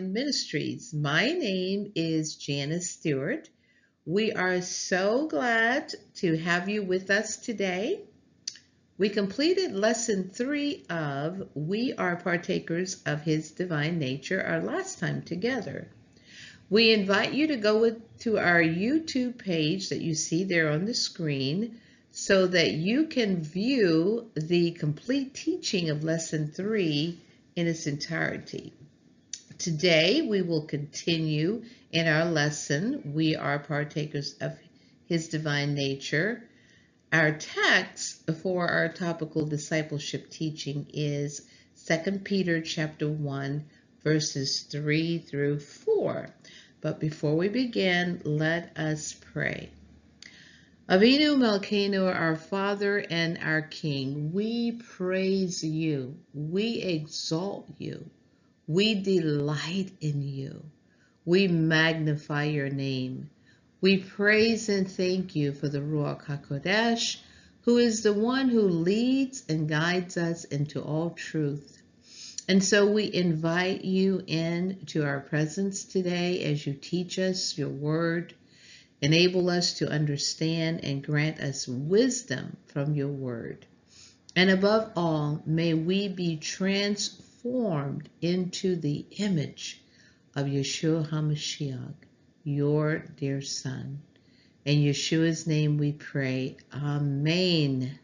Ministries. My name is Janice Stewart. We are so glad to have you with us today. We completed lesson 3 of We Are Partakers of His Divine Nature our last time together. We invite you to go to our YouTube page that you see there on the screen so that you can view the complete teaching of lesson 3 in its entirety. Today we will continue in our lesson, We Are Partakers of His Divine Nature. Our text for our topical discipleship teaching is 2 Peter chapter 1, verses 3 through 4. But before we begin, let us pray. Avinu Malkeinu, our Father and our King, we praise you, we exalt you, we delight in you, we magnify your name. We praise and thank you for the Ruach HaKodesh, who is the one who leads and guides us into all truth. And so we invite you into our presence today as you teach us your word, enable us to understand and grant us wisdom from your word. And above all, may we be transformed into the image of Yeshua HaMashiach, your dear Son. In Yeshua's name we pray. Amen.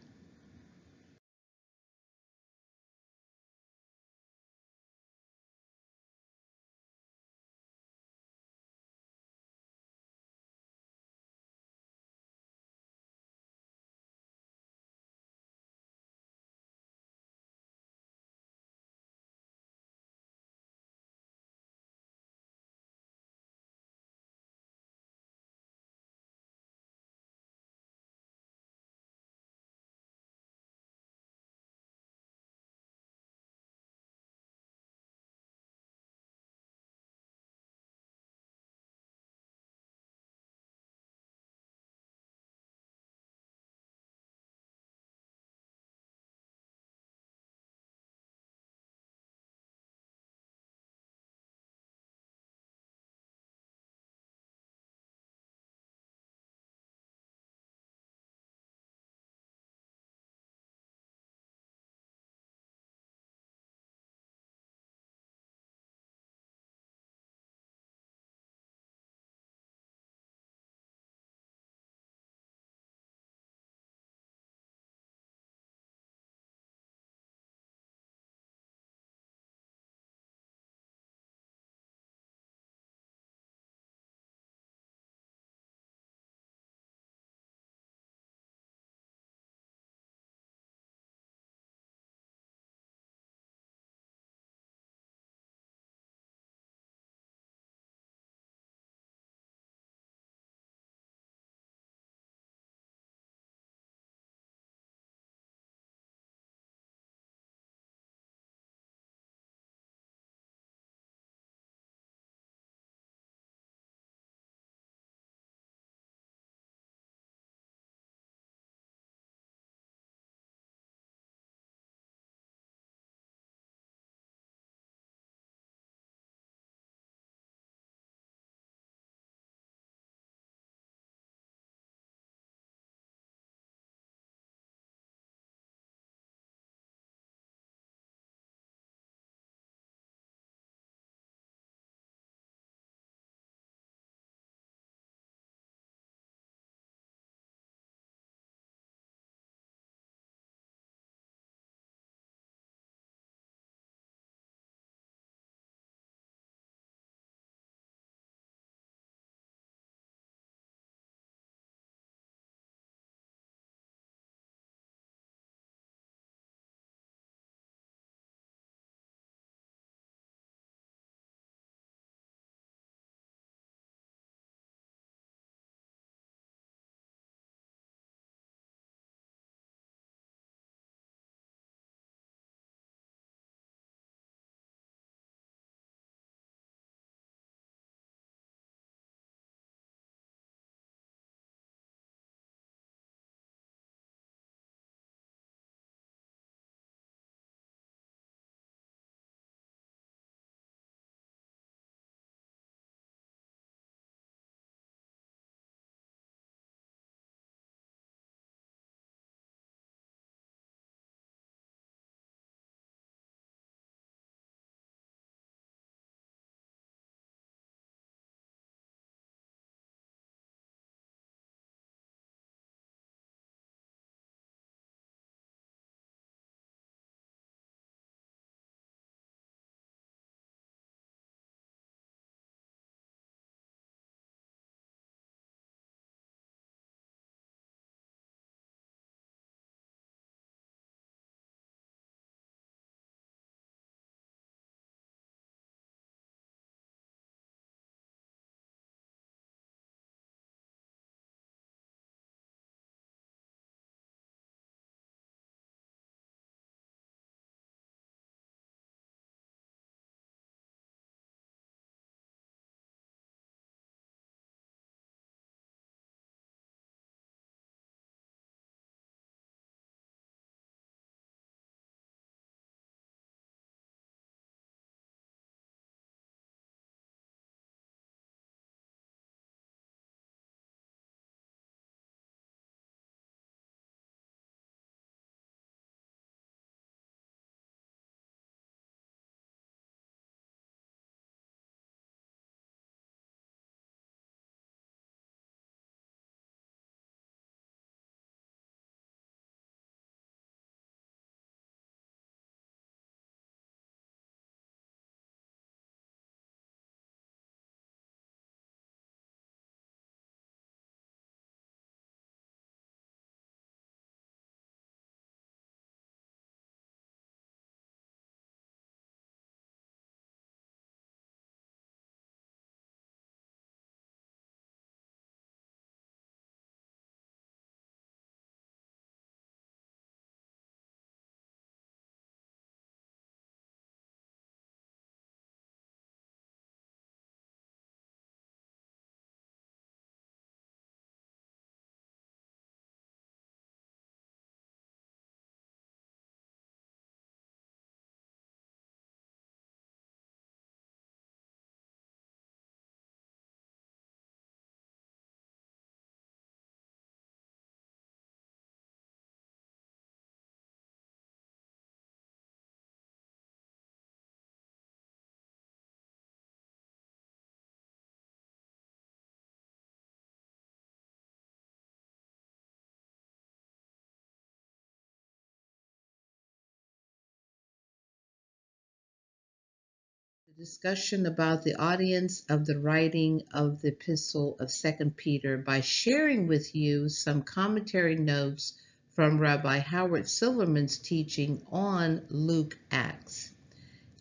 Discussion about the audience of the writing of the Epistle of Second Peter by sharing with you some commentary notes from Rabbi Howard Silverman's teaching on Luke Acts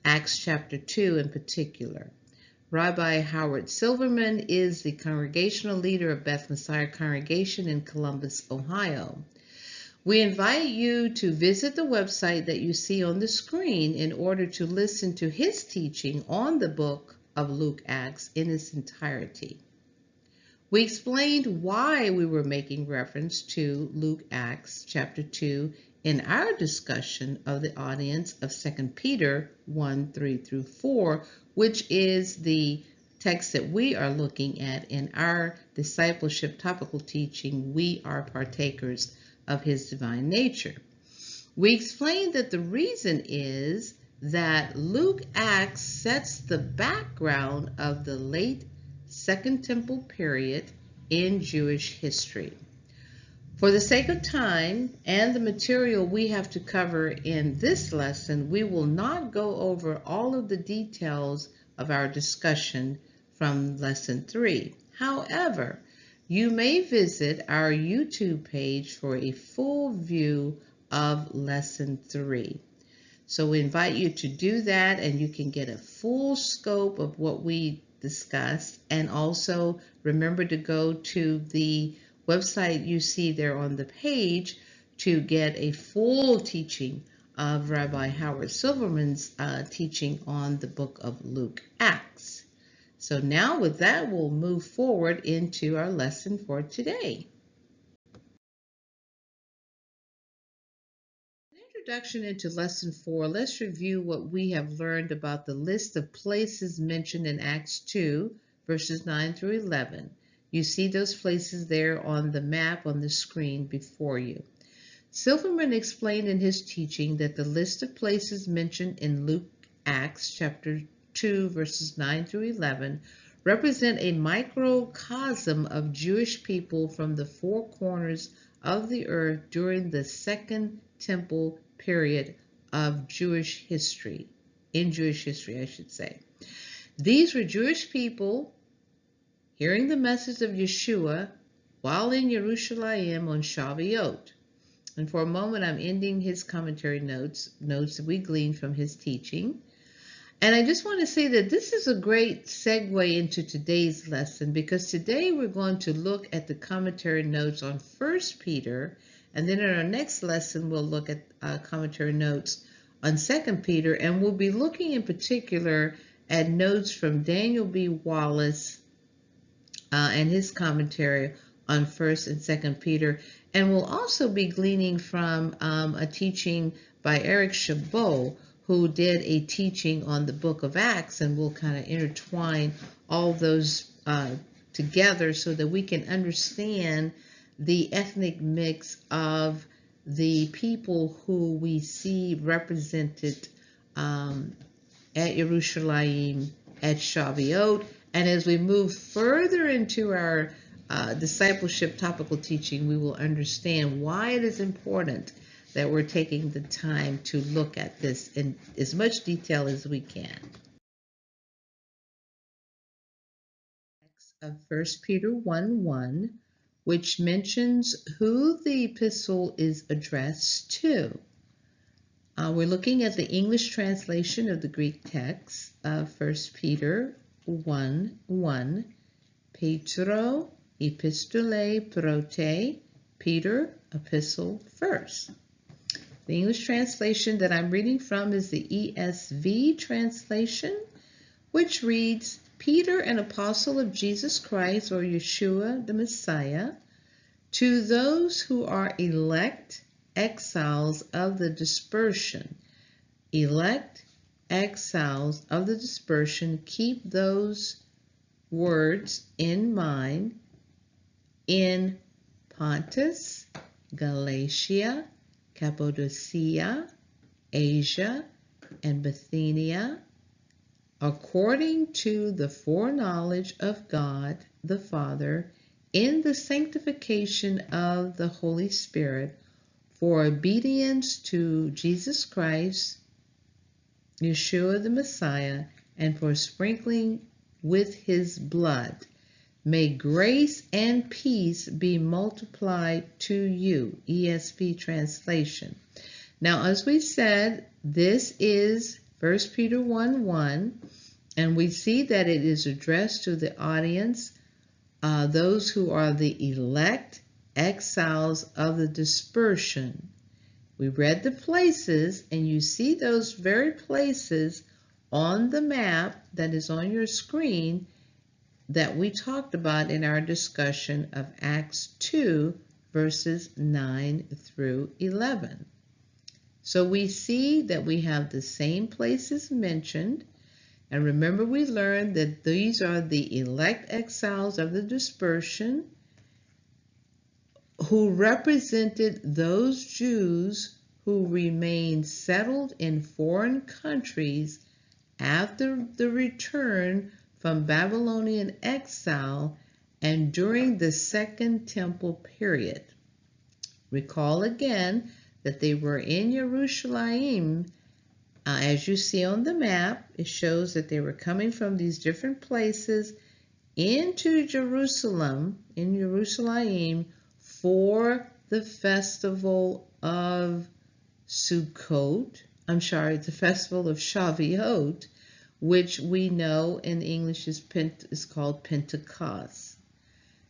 chapter 2 in particular. Rabbi Howard Silverman is the congregational leader of Beth Messiah Congregation in Columbus, Ohio. We invite you to visit the website that you see on the screen in order to listen to his teaching on the book of Luke Acts in its entirety. We explained why we were making reference to Luke Acts chapter 2 in our discussion of the audience of 2 Peter 1:3-4, which is the text that we are looking at in our discipleship topical teaching, We Are Partakers of His Divine Nature. We explained that the reason is that Luke Acts sets the background of the late Second Temple period in Jewish history. For the sake of time and the material we have to cover in this lesson, we will not go over all of the details of our discussion from Lesson 3. However, you may visit our YouTube page for a full view of Lesson 3. So we invite you to do that, and you can get a full scope of what we discussed. And also remember to go to the website you see there on the page to get a full teaching of Rabbi Howard Silverman's teaching on the book of Luke Acts. So now with that, we'll move forward into our lesson for today. In introduction into lesson 4, let's review what we have learned about the list of places mentioned in Acts 2, verses 9-11. You see those places there on the map on the screen before you. Silverman explained in his teaching that the list of places mentioned in Luke Acts chapter 2 verses 9-11 represent a microcosm of Jewish people from the four corners of the earth during the Second Temple period of Jewish history, I should say. These were Jewish people hearing the message of Yeshua while in Jerusalem on Shavuot. And for a moment, I'm ending his commentary notes that we gleaned from his teaching. And I just want to say that this is a great segue into today's lesson, because today we're going to look at the commentary notes on 1 Peter, and then in our next lesson we'll look at commentary notes on 2 Peter, and we'll be looking in particular at notes from Daniel B. Wallace and his commentary on 1st and 2nd Peter, and we'll also be gleaning from a teaching by Eric Chabot, who did a teaching on the book of Acts, and we'll kind of intertwine all those together so that we can understand the ethnic mix of the people who we see represented at Jerusalem at Shavuot. And as we move further into our discipleship topical teaching, we will understand why it is important that we're taking the time to look at this in as much detail as we can. Of 1 Peter 1:1, which mentions who the epistle is addressed to. We're looking at the English translation of the Greek text of 1 Peter 1:1. Petro, epistole prote, Peter, epistle first. The English translation that I'm reading from is the ESV translation, which reads, Peter, an apostle of Jesus Christ, or Yeshua the Messiah, to those who are elect exiles of the dispersion. Elect exiles of the dispersion, keep those words in mind in Pontus, Galatia, Cappadocia, Asia, and Bithynia, according to the foreknowledge of God the Father, in the sanctification of the Holy Spirit, for obedience to Jesus Christ, Yeshua the Messiah, and for sprinkling with his blood. May grace and peace be multiplied to you. ESV translation. Now, as we said, this is 1 Peter 1:1, and we see that it is addressed to the audience, those who are the elect exiles of the dispersion. We read the places, and you see those very places on the map that is on your screen that we talked about in our discussion of Acts 2, verses 9 through 11. So we see that we have the same places mentioned, and remember we learned that these are the elect exiles of the dispersion who represented those Jews who remained settled in foreign countries after the return from Babylonian exile and during the Second Temple period. Recall again that they were in Jerusalem. As you see on the map, it shows that they were coming from these different places into Jerusalem, for the festival of the festival of Shavuot, which we know in English is called Pentecost.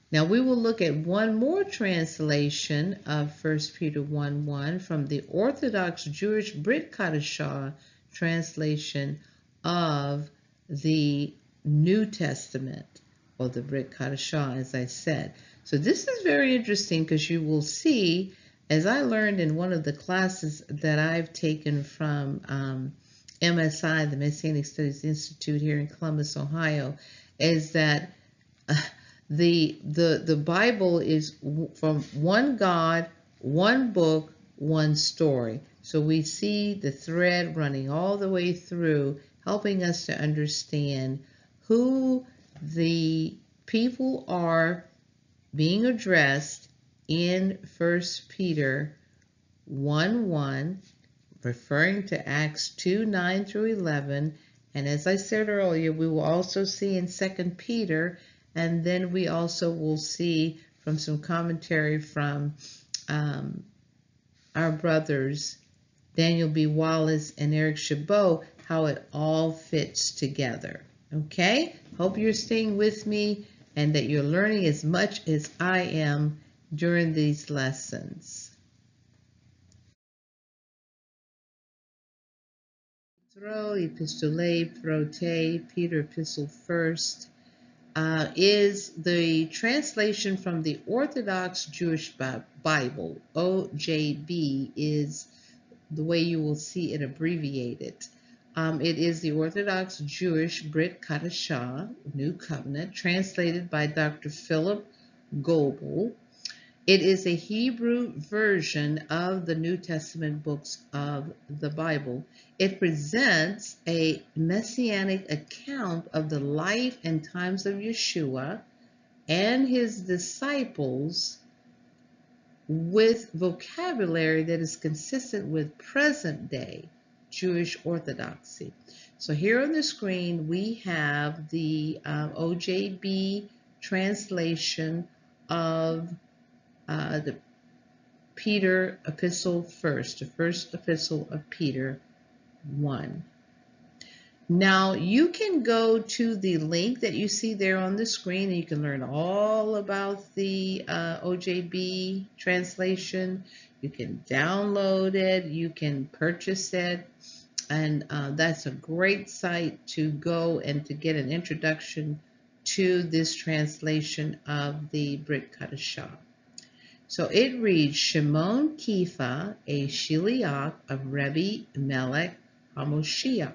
Now we will look at one more translation of 1 Peter 1:1 from the Orthodox Jewish Brit Kadashah translation of the New Testament, or the Brit Kadashah, as I said. So this is very interesting because you will see, as I learned in one of the classes that I've taken from MSI, the Messianic Studies Institute here in Columbus, Ohio, is that the Bible is from one God, one book, one story. So we see the thread running all the way through, helping us to understand who the people are being addressed in 1 Peter 1:1, referring to Acts 2:9 through 11. And as I said earlier, we will also see in 2 Peter, and then we also will see from some commentary from our brothers Daniel B. Wallace and Eric Chabot, how it all fits together. Okay? Hope you're staying with me and that you're learning as much as I am during these lessons. Epistolae, Prote, Peter Epistle First, is the translation from the Orthodox Jewish Bible. OJB is the way you will see it abbreviated. It is the Orthodox Jewish Brit Kadashah, New Covenant, translated by Dr. Philip Goebel. It is a Hebrew version of the New Testament books of the Bible. It presents a messianic account of the life and times of Yeshua and his disciples with vocabulary that is consistent with present-day Jewish orthodoxy. So here on the screen we have the OJB translation of the Peter Epistle First, the first epistle of Peter 1. Now you can go to the link that you see there on the screen and you can learn all about the OJB translation. You can download it, you can purchase it, and that's a great site to go and to get an introduction to this translation of the Brit Kadashah. So it reads, Shimon Kifa, a Shiliach of Rebbe Melech HaMoshiach,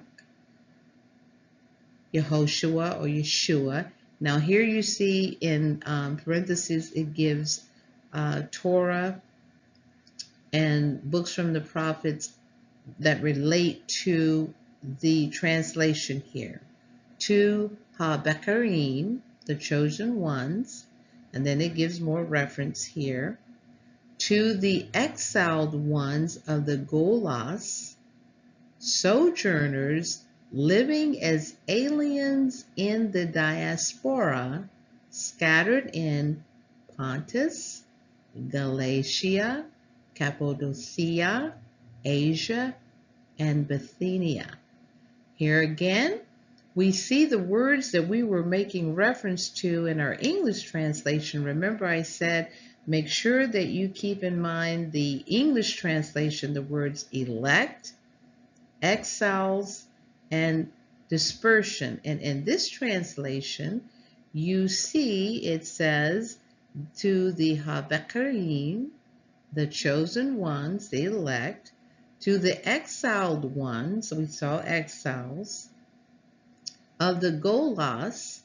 Yehoshua or Yeshua. Now here you see in parentheses it gives Torah and books from the prophets that relate to the translation here. To HaBekarim, the chosen ones, and then it gives more reference here. To the exiled ones of the Golas, sojourners living as aliens in the diaspora, scattered in Pontus, Galatia, Cappadocia, Asia, and Bithynia. Here again, we see the words that we were making reference to in our English translation. Remember, I said make sure that you keep in mind the English translation, the words elect, exiles, and dispersion. And in this translation, you see it says to the Habakarim, the chosen ones, the elect, to the exiled ones, we saw exiles, of the Golas,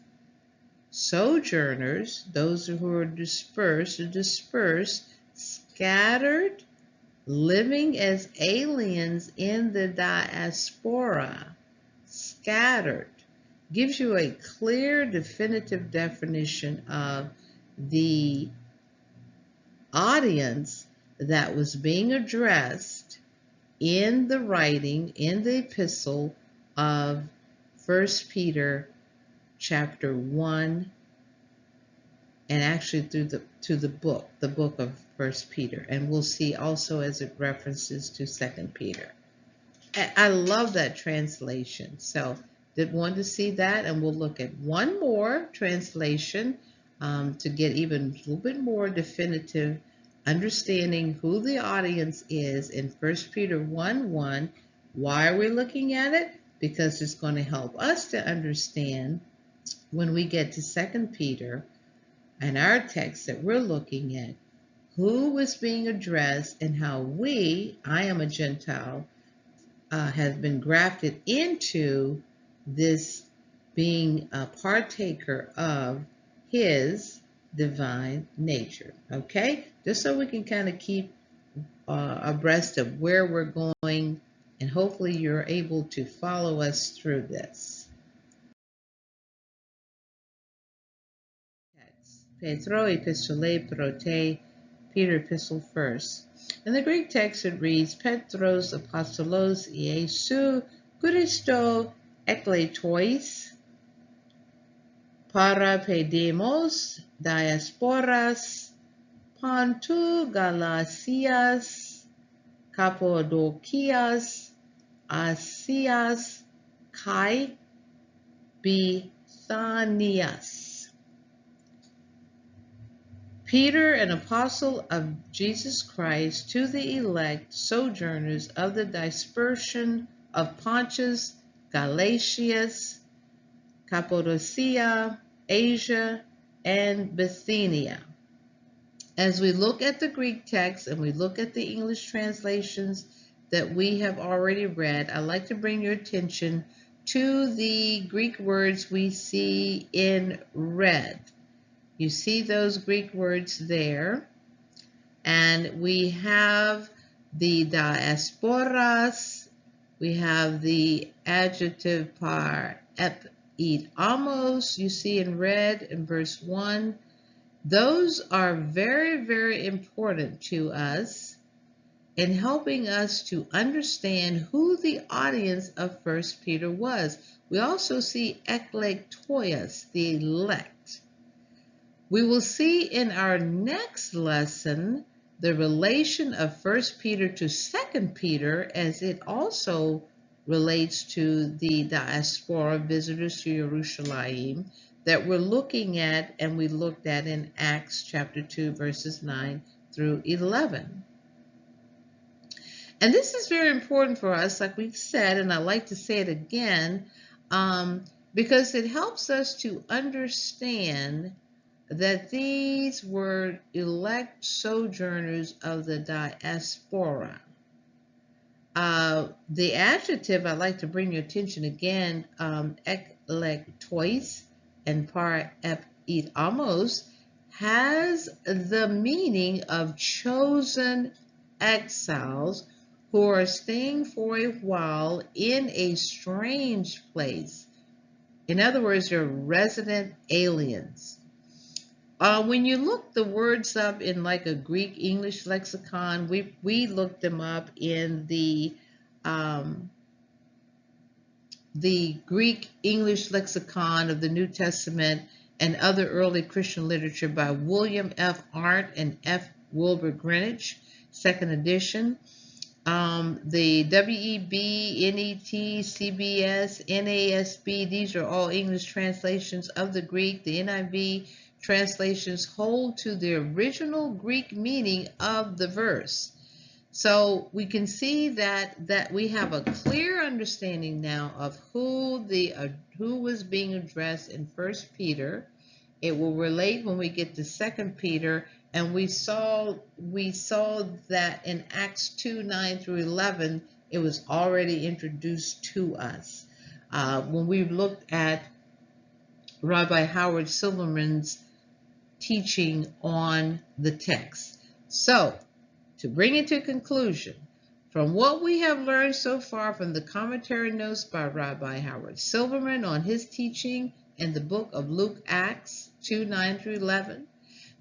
sojourners, those who are dispersed, scattered, living as aliens in the diaspora, scattered, gives you a clear, definitive definition of the audience that was being addressed in the writing, in the epistle of 1 Peter chapter 1, and actually to the book of 1 Peter. And we'll see also as it references to 2 Peter. I love that translation. So did want to see that, and we'll look at one more translation to get even a little bit more definitive understanding who the audience is in 1 Peter 1:1. Why are we looking at it? Because it's going to help us to understand when we get to 2 Peter and our text that we're looking at, who was being addressed and how we, I am a Gentile, have been grafted into this being a partaker of his divine nature. Okay? Just so we can kind of keep abreast of where we're going, and hopefully you're able to follow us through this. Petro epistole prote, Peter epistle first. In the Greek text it reads, Petros apostolos Iesu Christo ekleitois para pedemos diasporas Pontu, Galatias, Cappadocias, Asias, Kai, Bithynias. Peter, an apostle of Jesus Christ, to the elect sojourners of the dispersion of Pontus, Galatia, Cappadocia, Asia, and Bithynia. As we look at the Greek text and we look at the English translations that we have already read, I'd like to bring your attention to the Greek words we see in red. You see those Greek words there, and we have the diasporas, we have the adjective par amos, you see in red in verse 1. Those are very, very important to us in helping us to understand who the audience of 1 Peter was. We also see eklektoias, the elect. We will see in our next lesson the relation of 1 Peter to 2 Peter as it also relates to the diaspora visitors to Jerusalem that we're looking at, and we looked at in Acts chapter 2 verses 9 through 11. And this is very important for us, like we said, and I like to say it again, because it helps us to understand that these were elect sojourners of the diaspora. The adjective I'd like to bring your attention again, eklektois and par amos, has the meaning of chosen exiles who are staying for a while in a strange place. In other words, they're resident aliens. When you look the words up in like a Greek English lexicon, we looked them up in the the Greek English lexicon of the New Testament and other early Christian literature by William F. Arndt and F. Wilbur Greenwich, second edition. The WEB, NET, CBS, NASB, these are all English translations of the Greek. The NIV translations hold to the original Greek meaning of the verse. So we can see that we have a clear understanding now of who was being addressed in 1 Peter. It will relate when we get to 2 Peter, and we saw that in Acts 2:9-11, it was already introduced to us. When we looked at Rabbi Howard Silverman's teaching on the text. So, to bring it to conclusion, from what we have learned so far from the commentary notes by Rabbi Howard Silverman on his teaching in the book of Luke Acts 2:9-11,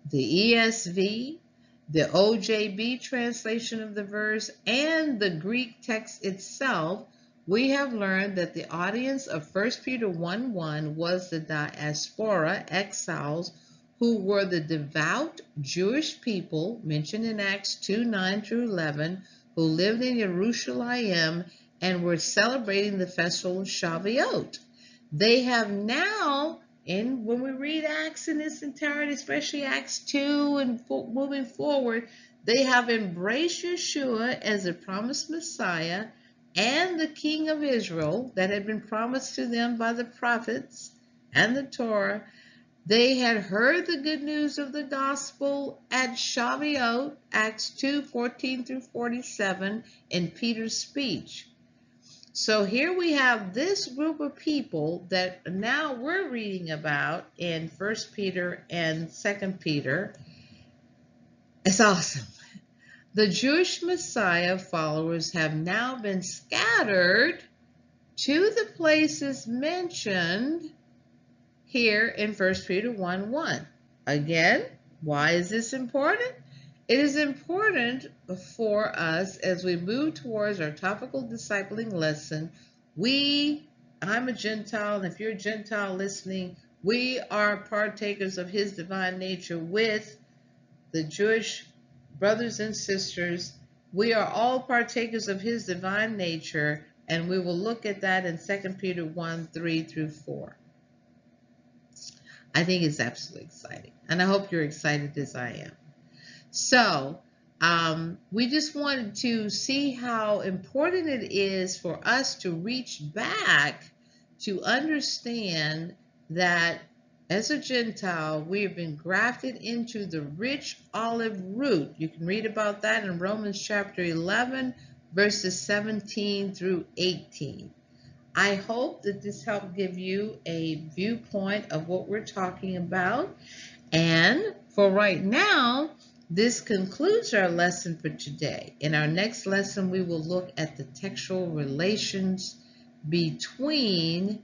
the ESV, the OJB translation of the verse, and the Greek text itself, we have learned that the audience of 1 Peter 1:1 was the diaspora, exiles, who were the devout Jewish people mentioned in Acts 2:9-11, who lived in Jerusalem and were celebrating the festival of Shavuot. They have now, when we read Acts in its entirety, especially Acts 2 and moving forward, they have embraced Yeshua as a promised Messiah and the King of Israel that had been promised to them by the prophets and the Torah. They had heard the good news of the gospel at Shavuot, Acts 2:14-47, in Peter's speech. So here we have this group of people that now we're reading about in 1 Peter and 2 Peter. It's awesome. The Jewish Messiah followers have now been scattered to the places mentioned here in 1 Peter 1:1. Again, why is this important? It is important for us as we move towards our topical discipling lesson. I'm a Gentile, and if you're a Gentile listening, we are partakers of his divine nature with the Jewish brothers and sisters. We are all partakers of his divine nature, and we will look at that in 2 Peter 1:3-4. I think it's absolutely exciting, and I hope you're excited as I am. So we just wanted to see how important it is for us to reach back to understand that as a Gentile, we have been grafted into the rich olive root. You can read about that in Romans chapter 11, verses 17-18. I hope that this helped give you a viewpoint of what we're talking about. And for right now, this concludes our lesson for today. In our next lesson, we will look at the textual relations between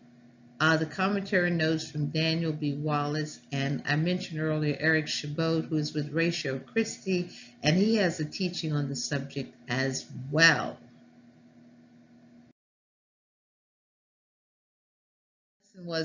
the commentary notes from Daniel B. Wallace, and I mentioned earlier Eric Chabot, who is with Ratio Christi, and he has a teaching on the subject as well. I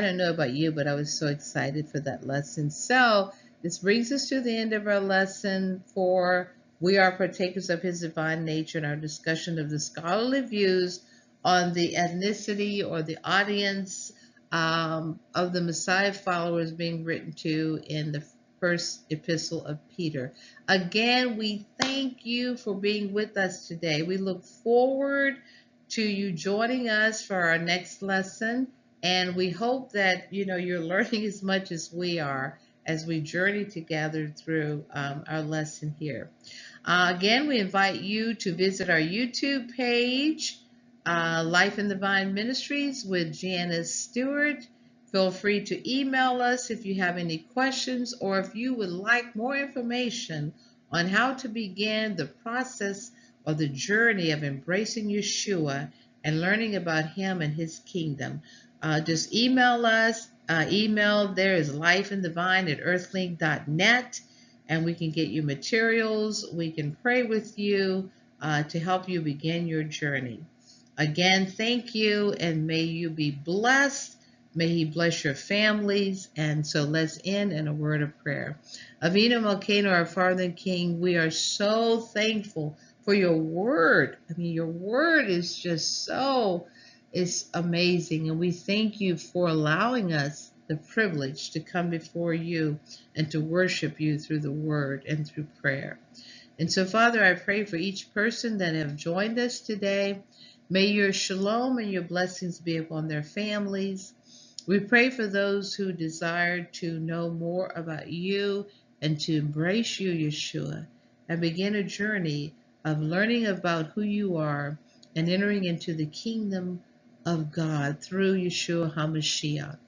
don't know about you, but I was so excited for that lesson. So this brings us to the end of our lesson for We Are Partakers of His Divine Nature, and our discussion of the scholarly views on the ethnicity or the audience of the Messiah followers being written to in the first epistle of Peter. Again, we thank you for being with us today. We look forward to you joining us for our next lesson. And we hope that, you're learning as much as we are as we journey together through our lesson here. Again, we invite you to visit our YouTube page, Life in the Vine Ministries with Janice Stewart. Feel free to email us if you have any questions, or if you would like more information on how to begin the process or the journey of embracing Yeshua and learning about him and his kingdom. Just email us. Email there is lifeinthevine@earthlink.net, and we can get you materials. We can pray with you to help you begin your journey. Again, thank you, and may you be blessed. May He bless your families. And so let's end in a word of prayer. Avinu Malkeinu, our Father and King, we are so thankful for your word. I mean, your word is just so, it's amazing. And we thank you for allowing us the privilege to come before you and to worship you through the word and through prayer. And so, Father, I pray for each person that have joined us today. May your shalom and your blessings be upon their families. We pray for those who desire to know more about you and to embrace you, Yeshua, and begin a journey of learning about who you are and entering into the kingdom of God through Yeshua HaMashiach.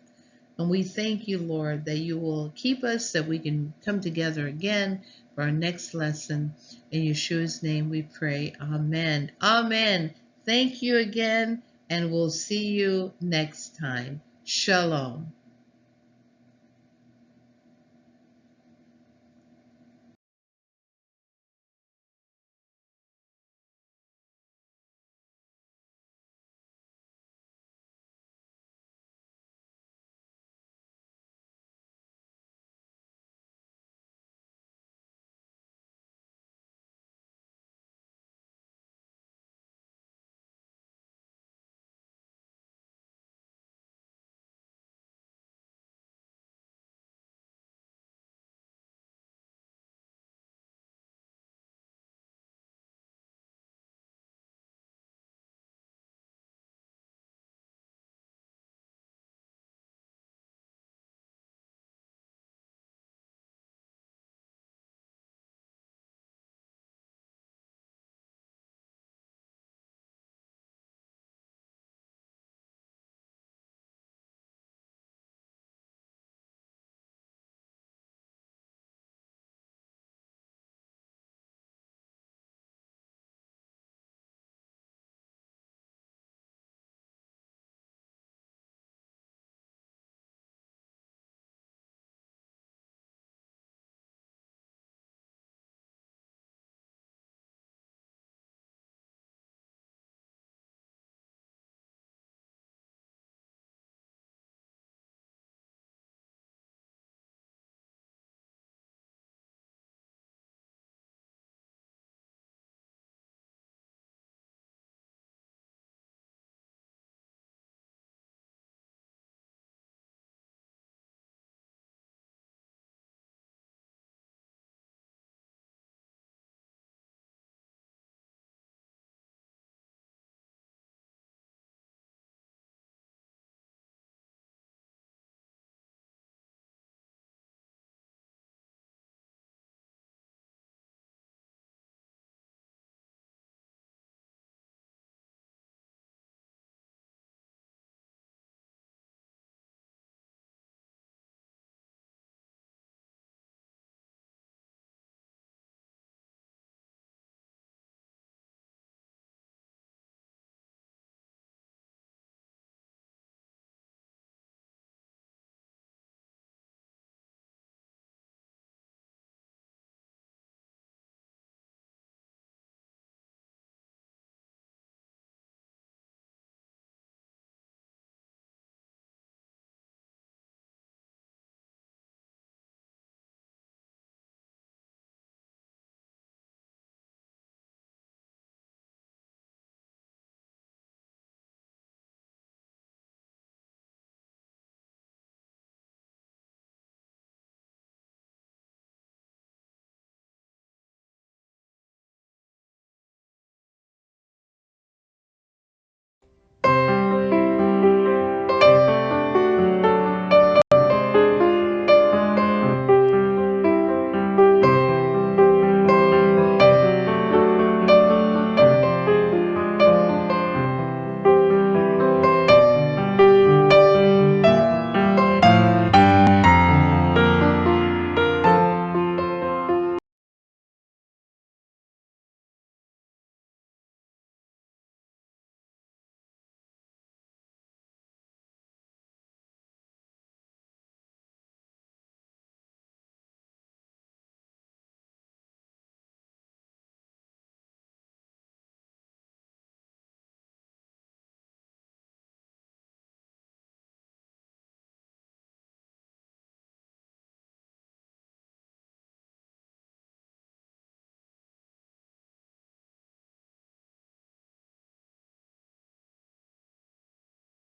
And we thank you, Lord, that you will keep us, that we can come together again for our next lesson. In Yeshua's name we pray. Amen. Amen. Thank you again, and we'll see you next time. Shalom.